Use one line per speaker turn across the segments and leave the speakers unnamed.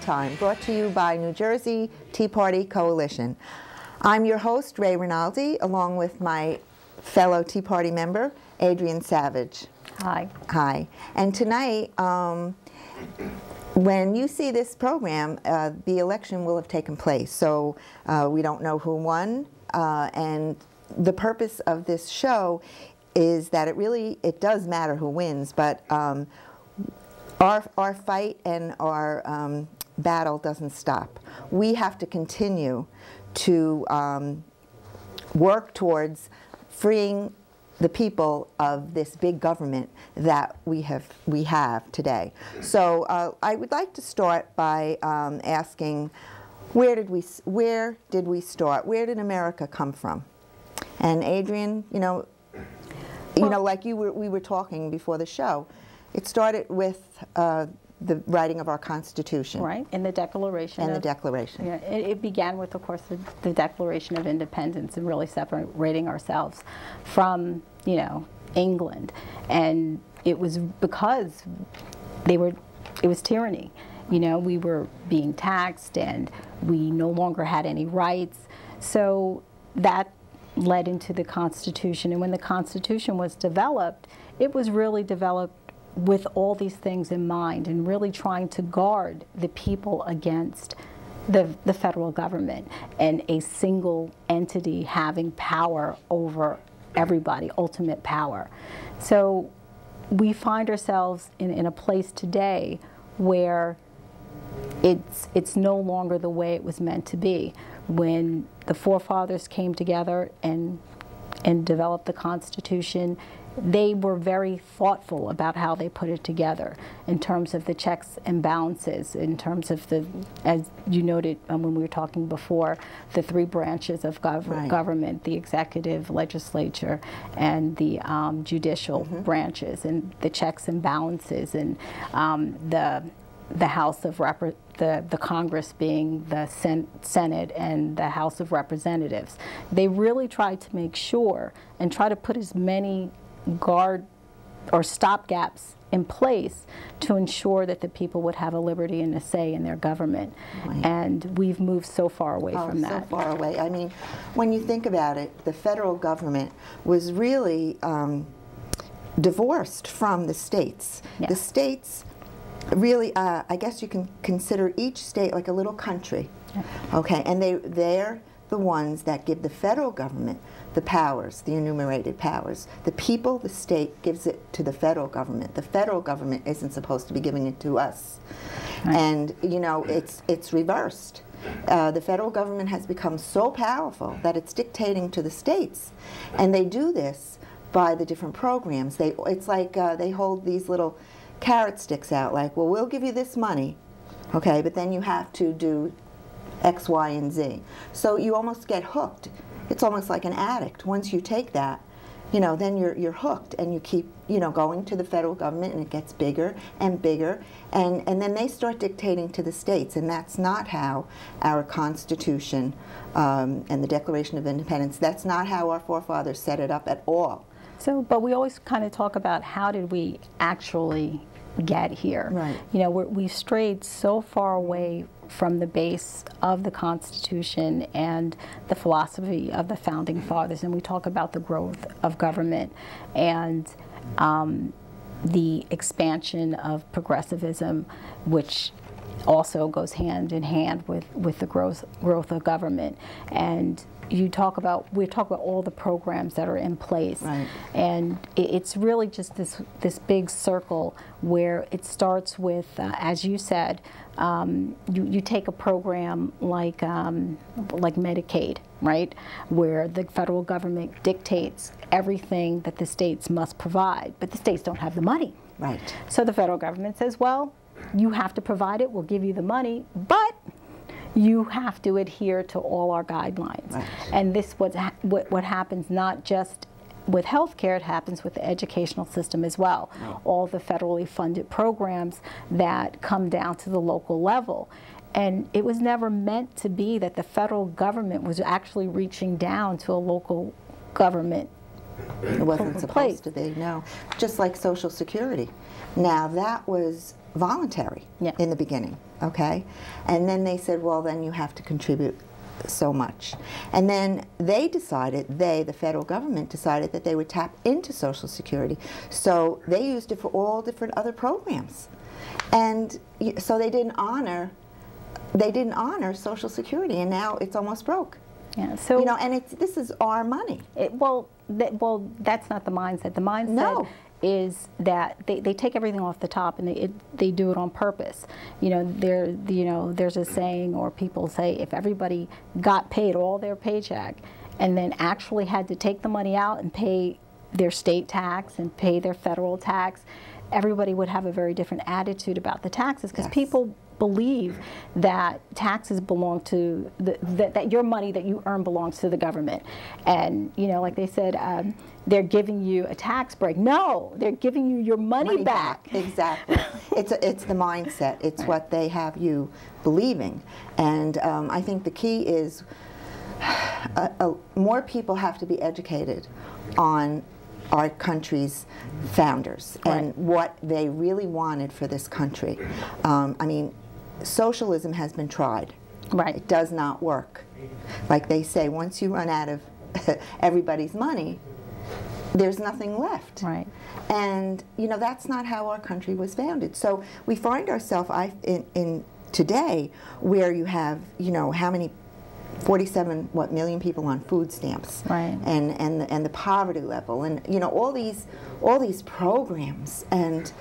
Time, brought to you by New Jersey Tea Party Coalition. I'm your host, Ray Rinaldi, along with my fellow Tea Party member, Adrienne Savage.
Hi.
Hi. And tonight, when you see this program, the election will have taken place. So we don't know who won, and the purpose of this show is that it does matter who wins, but our fight and our battle doesn't stop. We have to continue to work towards freeing the people of this big government that we have today. So I would like to start by asking, where did we start? Where did America come from? And Adrienne, like we were talking before the show, it started with the writing of our Constitution.
Right, and the Declaration.
And the Declaration.
Yeah, it began with, of course, the Declaration of Independence and really separating ourselves from, England. And it was because it was tyranny. We were being taxed and we no longer had any rights. So that led into the Constitution. And when the Constitution was developed, it was really developed with all these things in mind and really trying to guard the people against the federal government and a single entity having power over everybody, ultimate power. So we find ourselves in a place today where it's no longer the way it was meant to be. When the forefathers came together and developed the Constitution, they were very thoughtful about how they put it together in terms of the checks and balances, in terms of as you noted when we were talking before, the three branches of government, the executive, legislature, and the judicial branches, and the checks and balances, and the House of the Congress being the Senate and the House of Representatives. They really tried to make sure and try to put as many guard or stopgaps in place to ensure that the people would have a liberty and a say in their government. Right. And we've moved so far away from that.
So far away. I mean, when you think about it, the federal government was really divorced from the states. Yes. The states really, I guess you can consider each state like a little country. Yeah. Okay, and they're the ones that give the federal government the powers, the enumerated powers. The people, the state, gives it to the federal government. The federal government isn't supposed to be giving it to us. Right. And, it's reversed. The federal government has become so powerful that it's dictating to the states. And they do this by the different programs. It's like they hold these little carrot sticks out, like, well, we'll give you this money, okay, but then you have to do X, Y, and Z. So you almost get hooked. It's almost like an addict. Once you take that, then you're hooked, and you keep, going to the federal government, and it gets bigger and bigger, and then they start dictating to the states, and that's not how our Constitution and the Declaration of Independence, that's not how our forefathers set it up at all.
So, but we always kind of talk about how did we actually get here.
Right.
We've strayed so far away from the base of the Constitution and the philosophy of the Founding Fathers, and we talk about the growth of government and the expansion of progressivism, which also goes hand in hand with the growth of government. And we talk about all the programs that are in place. Right. And it's really just this big circle where it starts with, as you said, you take a program like Medicaid, right, where the federal government dictates everything that the states must provide, but the states don't have the money.
Right.
So the federal government says, well, you have to provide it, we'll give you the money, but you have to adhere to all our guidelines. Right. And this what happens not just with healthcare, it happens with the educational system as well. Right. All the federally funded programs that come down to the local level. And it was never meant to be that the federal government was actually reaching down to a local government.
It wasn't supposed to be, no. Just like Social Security. Now, that was voluntary in the beginning. okay? And then they said, well, then you have to contribute so much. And then they decided, the federal government decided that they would tap into Social Security. So they used it for all different other programs. And so they didn't honor Social Security, and now it's almost broke.
Yeah, so,
you know, and this is our money.
Well, that's not the mindset. The mindset is that they take everything off the top, and they do it on purpose. You know, there's a saying, or people say, if everybody got paid all their paycheck and then actually had to take the money out and pay their state tax and pay their federal tax, everybody would have a very different attitude about the taxes, because people believe that taxes belong to that your money that you earn belongs to the government. And you know, like they said, they're giving you a tax break. No, they're giving you your money back.
Exactly. It's the mindset. It's what they have you believing. And I think the key is more people have to be educated on our country's founders and what they really wanted for this country. I mean, socialism has been tried. It does not work. Like they say, once you run out of everybody's money, there's nothing left. And you know, that's not how our country was founded. So we find ourselves in today where you have, you know, how many 47 million people on food stamps, and the poverty level, and you know, all these programs, and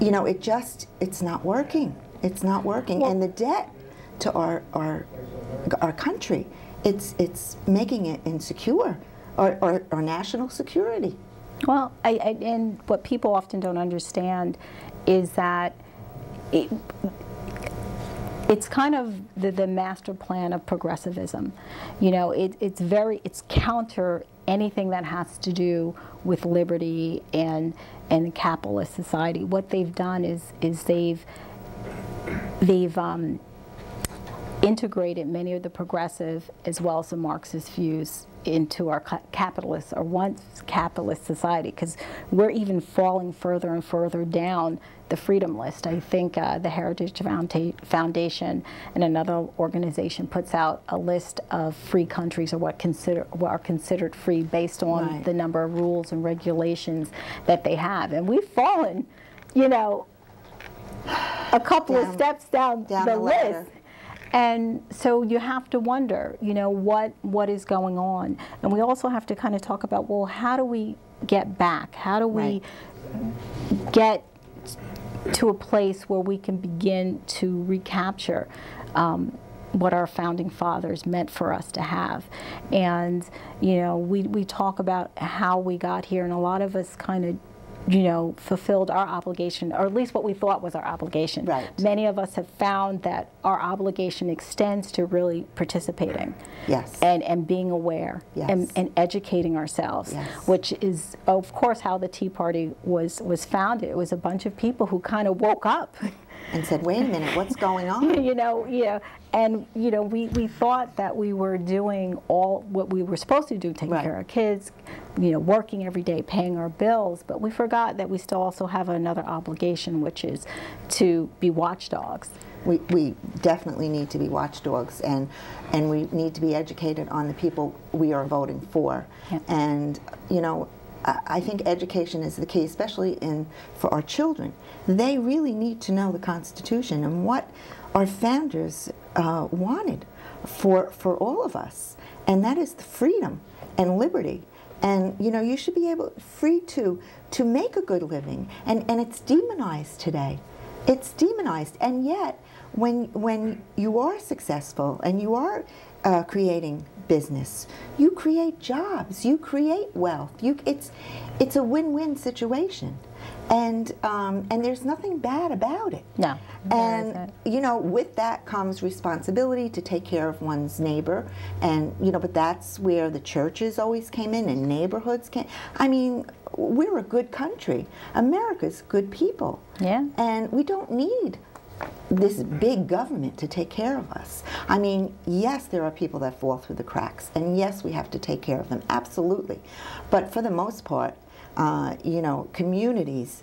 you know, it's not working. It's not working. Well, and the debt to our country, it's making it insecure, our national security.
Well, and what people often don't understand is that it's kind of the master plan of progressivism. You know, it's counter anything that has to do with liberty and capitalist society. What they've done is they've integrated many of the progressive as well as the Marxist views into our capitalist, or once capitalist society, because we're even falling further and further down the freedom list. I think the Heritage Foundation and another organization puts out a list of free countries, or what are considered free based on the number of rules and regulations that they have. And we've fallen, you know, a couple of steps down the list. And so you have to wonder, you know, what is going on. And we also have to kind of talk about, well, how do we get back? How do we get to a place where we can begin to recapture what our founding fathers meant for us to have? And, you know, we talk about how we got here, and a lot of us kind of, you know, fulfilled our obligation, or at least what we thought was our obligation. Many of us have found that our obligation extends to really participating, and being aware, and educating ourselves, which is, of course, how the Tea Party was founded. It was a bunch of people who kind of woke up
and said, wait a minute, what's going on?
You know, and you know, we thought that we were doing all what we were supposed to do, taking care of our kids, you know, working every day, paying our bills, but we forgot that we still also have another obligation, which is to be watchdogs.
We definitely need to be watchdogs, and we need to be educated on the people we are voting for. And you know, I think education is the key, especially for our children. They really need to know the Constitution and what our founders wanted for all of us, and that is the freedom and liberty. And you know, you should be free to make a good living, and it's demonized today. It's demonized, and yet when you are successful and you are creating business, you create jobs, you create wealth. It's a win-win situation, and there's nothing bad about it.
No.
And you know, with that comes responsibility to take care of one's neighbor, and you know, but that's where the churches always came in, and neighborhoods came. I mean, we're a good country. America's good people. And we don't need this big government to take care of us. I mean, yes, there are people that fall through the cracks, and yes, we have to take care of them, absolutely. But for the most part, you know, communities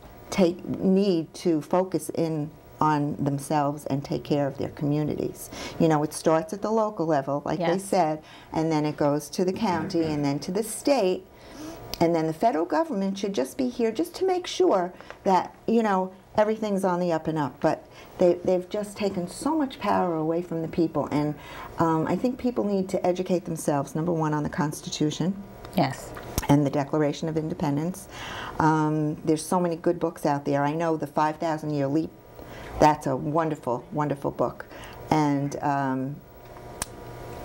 need to focus in on themselves and take care of their communities. You know, it starts at the local level, like they said, and then it goes to the county and then to the state, and then the federal government should just be here just to make sure that, you know, everything's on the up and up. But they've just taken so much power away from the people, and I think people need to educate themselves, number one, on the Constitution.
Yes.
And the Declaration of Independence. There's so many good books out there. I know the 5,000-Year Leap, that's a wonderful, wonderful book. And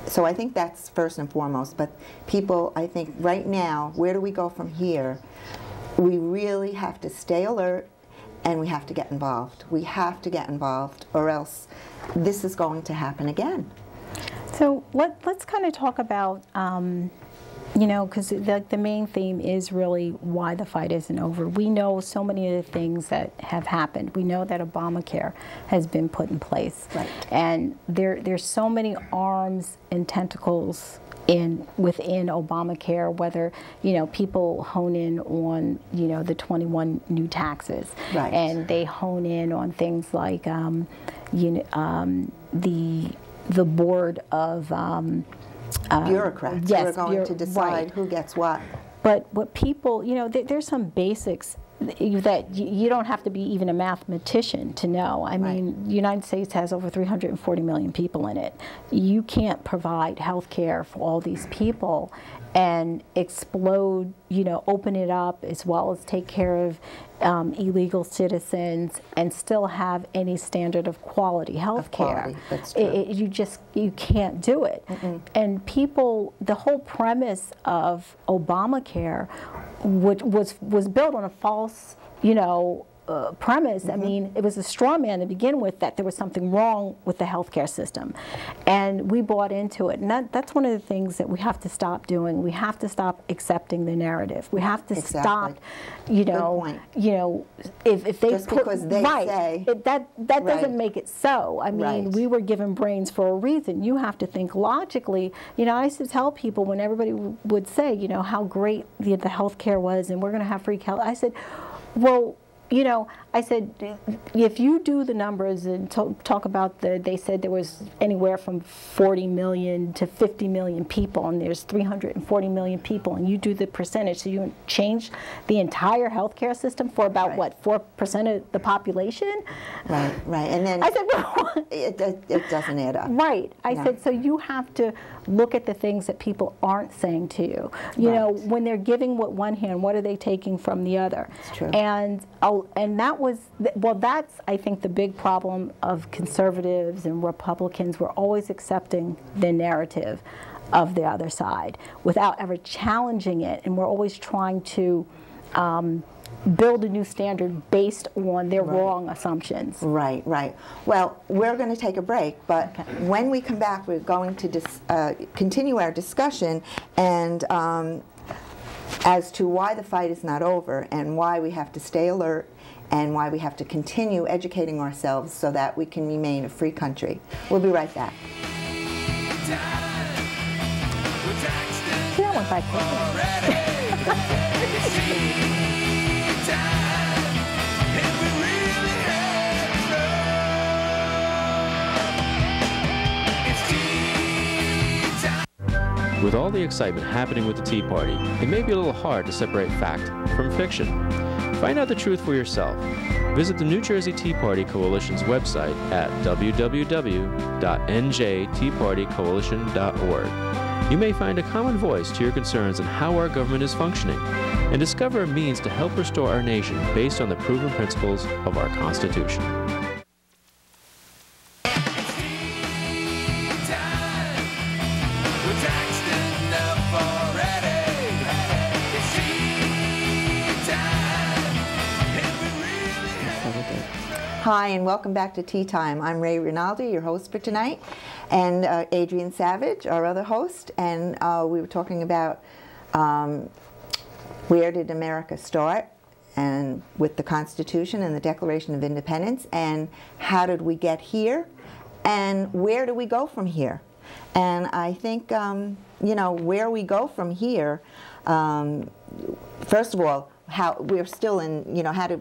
so I think that's first and foremost. But people, I think right now, where do we go from here? We really have to stay alert, and we have to get involved. We have to get involved, or else this is going to happen again.
So let's kind of talk about, you know, because the main theme is really why the fight isn't over. We know so many of the things that have happened. We know that Obamacare has been put in place.
Right.
And there's so many arms and tentacles within Obamacare, whether, you know, people hone in on, you know, the 21 new taxes.
Right.
And they hone in on things like, you know, the board of
bureaucrats who are going to decide who gets what.
But what people, you know, there's some basics that you don't have to be even a mathematician to know. I mean, the United States has over 340 million people in it. You can't provide health care for all these people and explode, you know, open it up as well as take care of illegal citizens and still have any standard of quality health care.
That's true.
You can't do it. And people, the whole premise of Obamacare was built on a false, you know, premise. I mean, it was a straw man to begin with that there was something wrong with the healthcare system, and we bought into it. And that's one of the things that we have to stop doing. We have to stop accepting the narrative. We have to stop, you know, if they
just because they say
that doesn't make it so. I mean, we were given brains for a reason. You have to think logically. You know, I used to tell people when everybody would say, you know, how great the healthcare was, and we're going to have free health. I said, well, you know, I said, if you do the numbers and talk about they said there was anywhere from 40 million to 50 million people, and there's 340 million people, and you do the percentage, so you change the entire healthcare system for about, what, 4% of the population?
Right, right. And then
I said, well,
it doesn't add up.
Right. I said, so you have to look at the things that people aren't saying to you. You know, when they're giving with one hand, what are they taking from the other?
It's true.
And that was, well, that's, I think, the big problem of conservatives and Republicans. We're always accepting the narrative of the other side without ever challenging it, and we're always trying to build a new standard based on their wrong assumptions. Right,
right. Well, we're going to take a break, but when we come back, we're going to continue our discussion and as to why the fight is not over and why we have to stay alert and why we have to continue educating ourselves so that we can remain a free country. We'll be right back.
That went by quickly.
With all the excitement happening with the Tea Party, it may be a little hard to separate fact from fiction. Find out the truth for yourself. Visit the New Jersey Tea Party Coalition's website at www.njteapartycoalition.org. You may find a common voice to your concerns on how our government is functioning, and discover a means to help restore our nation based on the proven principles of our Constitution.
Hi, and welcome back to Tea Time. I'm Ray Rinaldi, your host for tonight, and Adrienne Savage, our other host, and we were talking about where did America start, and with the Constitution and the Declaration of Independence, and how did we get here, and where do we go from here? And I think, you know, where we go from here, first of all, how we're still in, you know,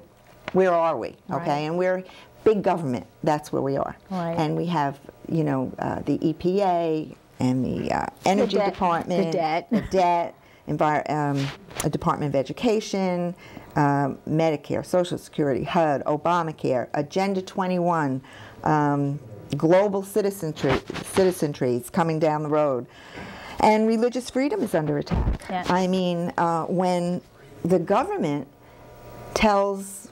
where are we, okay? And we're big government. That's where we are.
Right.
And we have, you know, the EPA and the Energy Department,
the debt,
a Department of Education, Medicare, Social Security, HUD, Obamacare, Agenda 21, global citizenry is coming down the road. And religious freedom is under attack.
Yes.
I mean, when the government tells,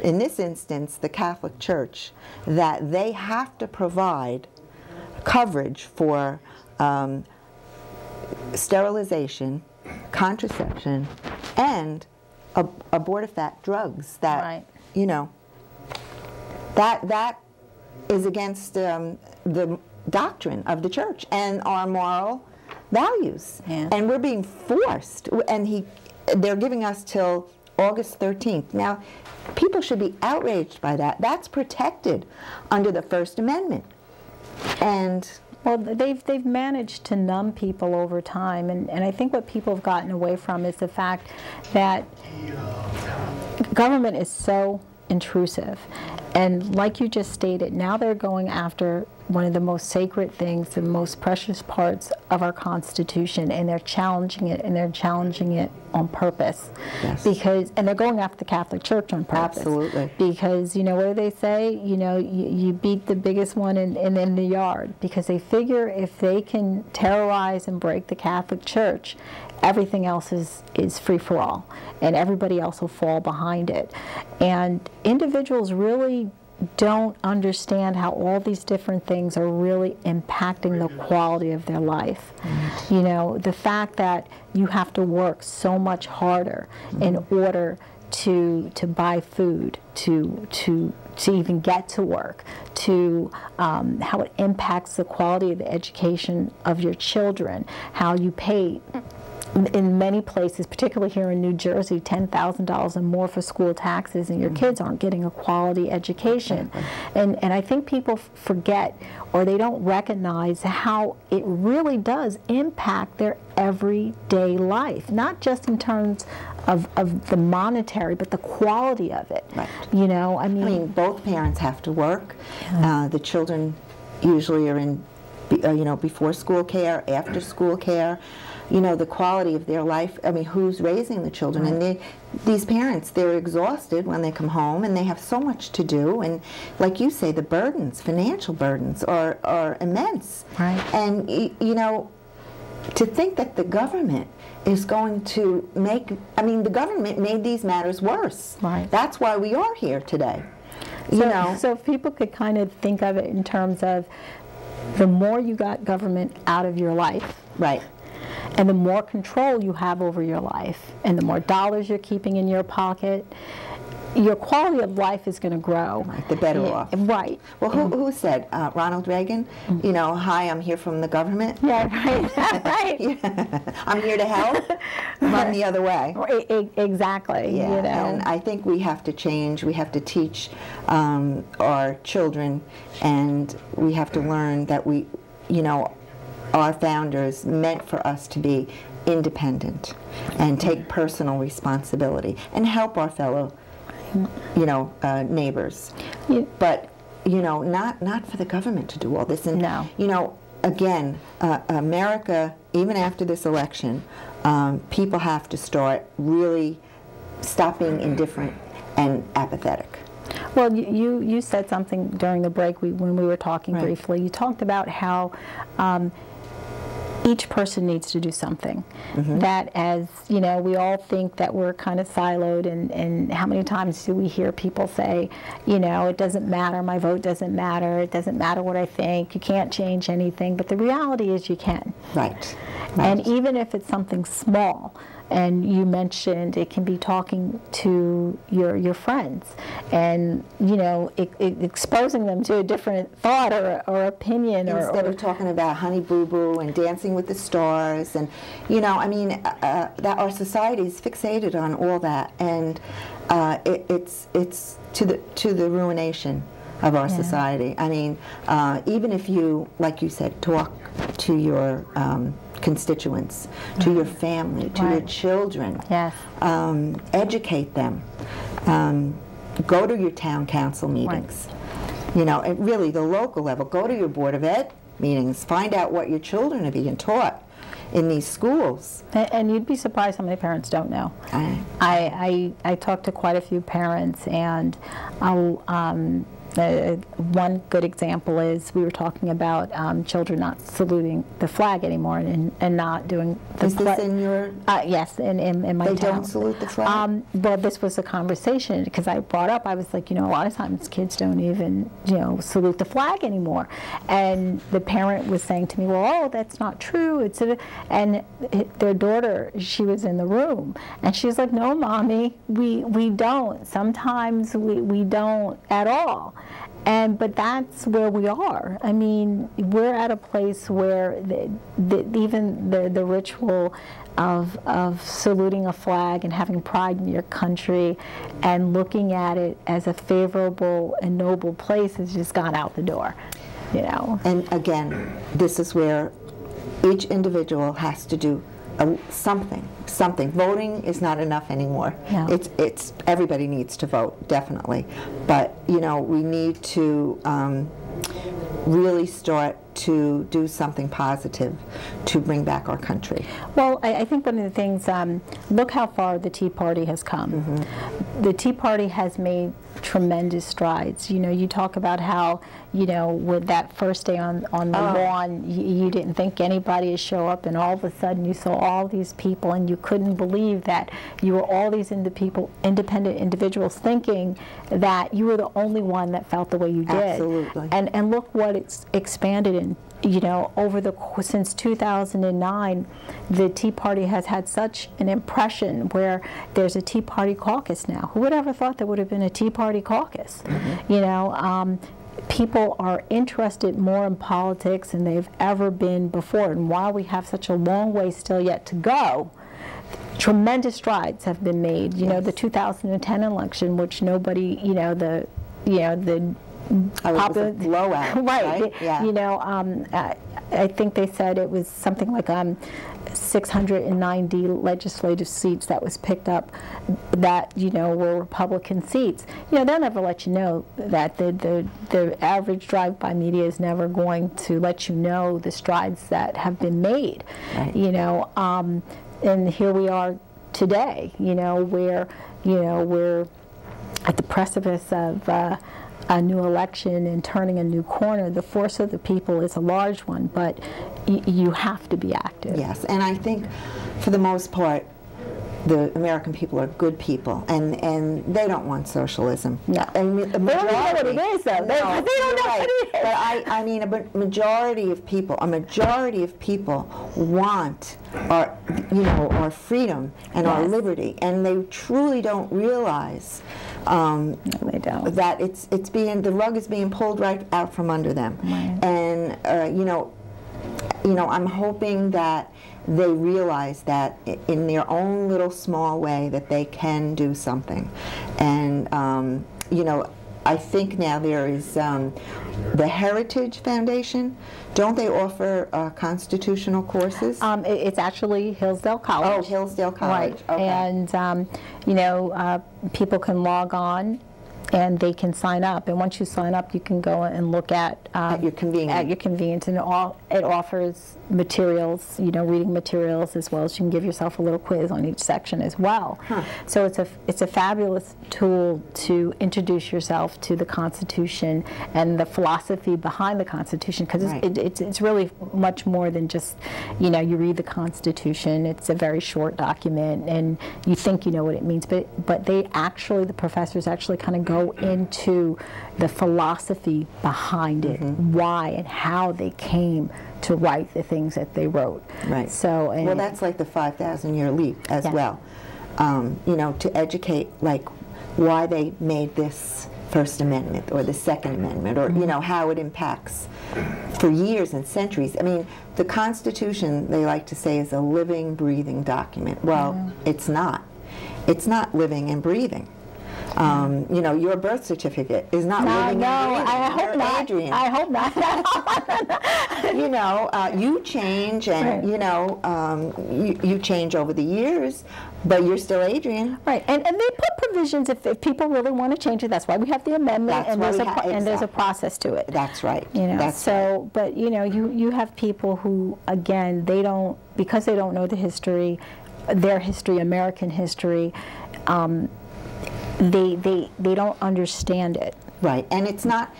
in this instance, the Catholic Church, that they have to provide coverage for sterilization, contraception, and abortifacient drugs, that,
right.
you know, that is against the doctrine of the Church and our moral values.
Yeah.
And we're being forced, and they're giving us till August 13th. Now, people should be outraged by that. That's protected under the First Amendment. And
well, they've managed to numb people over time, and I think what people have gotten away from is the fact that government is so intrusive. And like you just stated, now they're going after one of the most sacred things, the most precious parts of our Constitution, and they're challenging it, and they're challenging it on purpose.
Yes.
And they're going after the Catholic Church on purpose.
Absolutely.
Because, you know, what do they say? You know, you beat the biggest one in the yard, because they figure if they can terrorize and break the Catholic Church, everything else is free for all, and everybody else will fall behind it. And individuals really don't understand how all these different things are really impacting the quality of their life. Mm-hmm. You know, the fact that you have to work so much harder mm-hmm. in order to buy food, to even get to work, to how it impacts the quality of the education of your children, how you pay in many places, particularly here in New Jersey, $10,000 and more for school taxes, and your kids aren't getting a quality education. And I think people forget, or they don't recognize how it really does impact their everyday life, not just in terms of the monetary, but the quality of it.
Right.
You know, I mean,
both parents have to work. The children usually are in, you know, before school care, after school care. You know, the quality of their life, I mean, who's raising the children?
Right.
And these parents, they're exhausted when they come home, and they have so much to do. And like you say, the burdens, financial burdens, are immense.
Right.
And, you know, to think that the government is going to the government made these matters worse.
Right.
That's why we are here today.
So if people could kind of think of it in terms of the more you got government out of your life.
Right.
And the more control you have over your life, and the more dollars you're keeping in your pocket, your quality of life is going to grow.
Right, the better off.
Right.
Well, who said? Ronald Reagan? You know, hi, I'm here from the government.
Yeah, right. Right.
Yeah. I'm here to help. Run the other way.
Exactly.
Yeah,
you know.
and I think we have to change. We have to teach our children, and we have to learn that our founders meant for us to be independent and take personal responsibility and help our fellow, neighbors.
Yeah.
But, not for the government to do all this. And,
no.
Again, America, even after this election, people have to start really stop being indifferent and apathetic.
Well, you said something during the break when we were talking
right.
briefly. You talked about how each person needs to do something. Mm-hmm. That as, we all think that we're kind of siloed, and how many times do we hear people say, it doesn't matter, my vote doesn't matter, it doesn't matter what I think, you can't change anything, but the reality is you can.
Right.
And even if it's something small, and you mentioned it can be talking to your friends and, exposing them to a different thought or opinion.
Instead of talking about Honey Boo Boo and Dancing with the Stars. And, that our society is fixated on all that. And it's to the ruination of our society. I mean, even if you, like you said, talk to your constituents, to your family, to your children.
Yes.
Educate them. Go to your town council meetings. You know, and really the local level. Go to your Board of Ed meetings. Find out what your children are being taught in these schools.
And you'd be surprised how many parents don't know. I talked to quite a few parents, and one good example is we were talking about children not saluting the flag anymore and not doing the
Is this in your...
yes, in my town.
They don't salute the flag?
Well, this was a conversation because I brought up, I was like, you know, a lot of times kids don't even, you know, salute the flag anymore. And the parent was saying to me, well, oh, that's not true. And their daughter, she was in the room, and she was like, no, Mommy, we don't. Sometimes we don't at all. But that's where we are. I mean, we're at a place where even the ritual of saluting a flag and having pride in your country and looking at it as a favorable and noble place has just gone out the door, you know.
And again, this is where each individual has to do something. Voting is not enough anymore.
No.
It's everybody needs to vote, definitely. But you know, we need to really start to do something positive to bring back our country.
Well, I think one of the things, look how far the Tea Party has come. Mm-hmm. The Tea Party has made tremendous strides. You know, you talk about how, you know, with that first day on the lawn, you didn't think anybody would show up, and all of a sudden you saw all these people, and you couldn't believe that you were all these independent individuals thinking that you were the only one that felt the way you did.
Absolutely.
And look what it's expanded in. You know, since 2009, the Tea Party has had such an impression where there's a Tea Party caucus now. Who would ever thought there would have been a Tea Party caucus? Mm-hmm. You know, people are interested more in politics than they've ever been before. And while we have such a long way still yet to go, tremendous strides have been made. You know, the 2010 election, which nobody, the
it was a blowout, right?
Yeah. You know, I think they said it was something like 690 legislative seats that was picked up that, you know, were Republican seats. You know, they'll never let you know that the average drive-by media is never going to let you know the strides that have been made. Right. You know, and here we are today, you know, where, you know, we're at the precipice of a new election and turning a new corner. The force of the people is a large one, but you have to be active.
Yes, and I think for the most part, the American people are good people, and they don't want socialism.
No.
I mean, the majority,
they don't know what it is, though. They don't know what it is.
But I mean, a majority of people want our freedom and our liberty, and they truly don't realize
no, they don't.
that the rug is being pulled right out from under them.
Right.
And you know, I'm hoping that they realize that in their own little small way that they can do something. And you know, I think now there is the Heritage Foundation. Don't they offer constitutional courses?
It's actually Hillsdale College.
Oh, Hillsdale College.
Right.
Okay.
And you know, people can log on and they can sign up. And once you sign up, you can go and look at
your convenience.
At your convenience, and it offers materials, you know, reading materials, as well as you can give yourself a little quiz on each section as well. Huh. So it's a fabulous tool to introduce yourself to the Constitution and the philosophy behind the Constitution, because it's really much more than just, you know, you read the Constitution. It's a very short document, and you think you know what it means, but the professors actually kind of go into the philosophy behind it, why and how they came to write the things that they wrote.
Right.
So,
well, that's like the 5,000-year leap as well. You know, to educate like why they made this First Amendment or the Second Amendment, or you know, how it impacts for years and centuries. I mean, the Constitution, they like to say, is a living, breathing document. Well, it's not. It's not living and breathing. You know, your birth certificate is not living
No,
in Adrian.
I hope
You're
not.
Adrian.
I hope not.
You know, you change, and
Right.
you know, you change over the years, but you're still Adrian.
Right, and they put provisions if people really want to change it. That's why we have the amendment,
That's
and
why
there's
we
there's a
exactly.
process to it.
That's right.
You know,
That's
so, but you know, you have people who, again, they don't, because they don't know the history, their history, American history, they don't understand it.
right. And it's not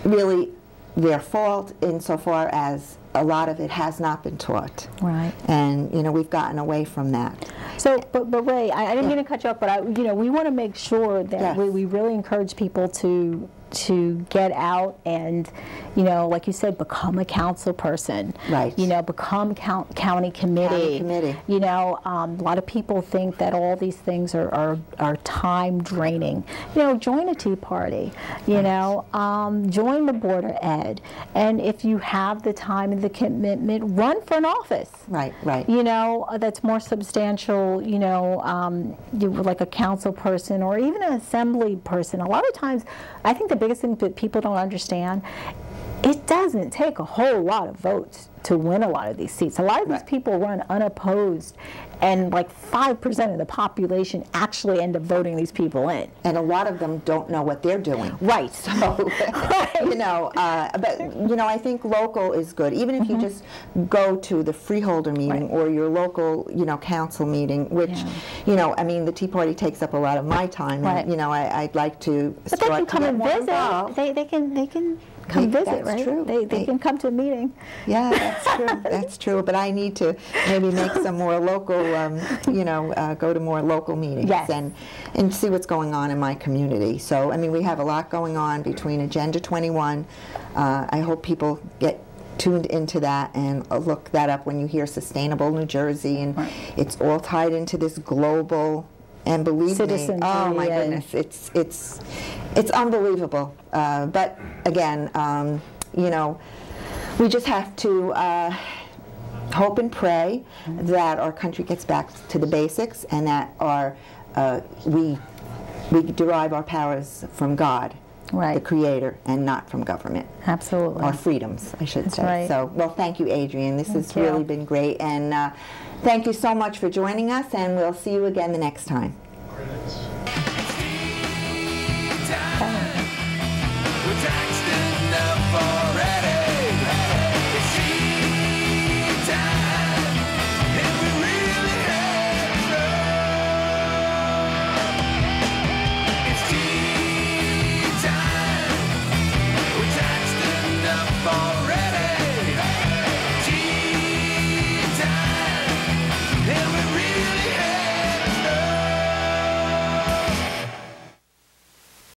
really their fault insofar as a lot of it has not been taught.
Right.
And you know, we've gotten away from that.
So, but Ray, I didn't mean to cut you off, but you know, we want to make sure that
Yes.
we really encourage people to get out and, you know, like you said, become a council person.
Right.
You know, become county committee.
County committee.
You know, a lot of people think that all these things are time draining. You know, join a Tea Party. You know, join the Board of Ed. And if you have the time and the commitment, run for an office.
Right, right.
You know, that's more substantial, you know, like a council person or even an assembly person. A lot of times, I think the biggest thing that people don't understand, it doesn't take a whole lot of votes to win a lot of these seats. A lot of these
Right.
people run unopposed, and like 5% of the population actually end up voting these people in.
And a lot of them don't know what they're doing.
Right.
So, you know, but you know, I think local is good. Even if you just go to the freeholder meeting
Right.
or your local, you know, council meeting, which,
Yeah.
you know, I mean, the Tea Party takes up a lot of my time.
Right.
And, you know, I'd like to
But they
start
can
to
come
get
and
more
visit.
involved.
They can come visit,
That's
right?
true.
They can come to a meeting.
Yeah, that's true. That's true. But I need to maybe make some more local, you know, go to more local meetings
Yes.
and see what's going on in my community. So, I mean, we have a lot going on between Agenda 21. I hope people get tuned into that and look that up when you hear Sustainable New Jersey, and
Right.
it's all tied into this global. And believe me,
Citizenry
oh my
and-
goodness, it's unbelievable. But again, you know, we just have to hope and pray that our country gets back to the basics, and that we derive our powers from God,
Right.
the Creator, and not from government.
Absolutely.
Our freedoms, I should say.
right.
So, well, thank you, Adrian. This has
you.
really been great, and thank you so much for joining us, and we'll see you again the next time.
Already.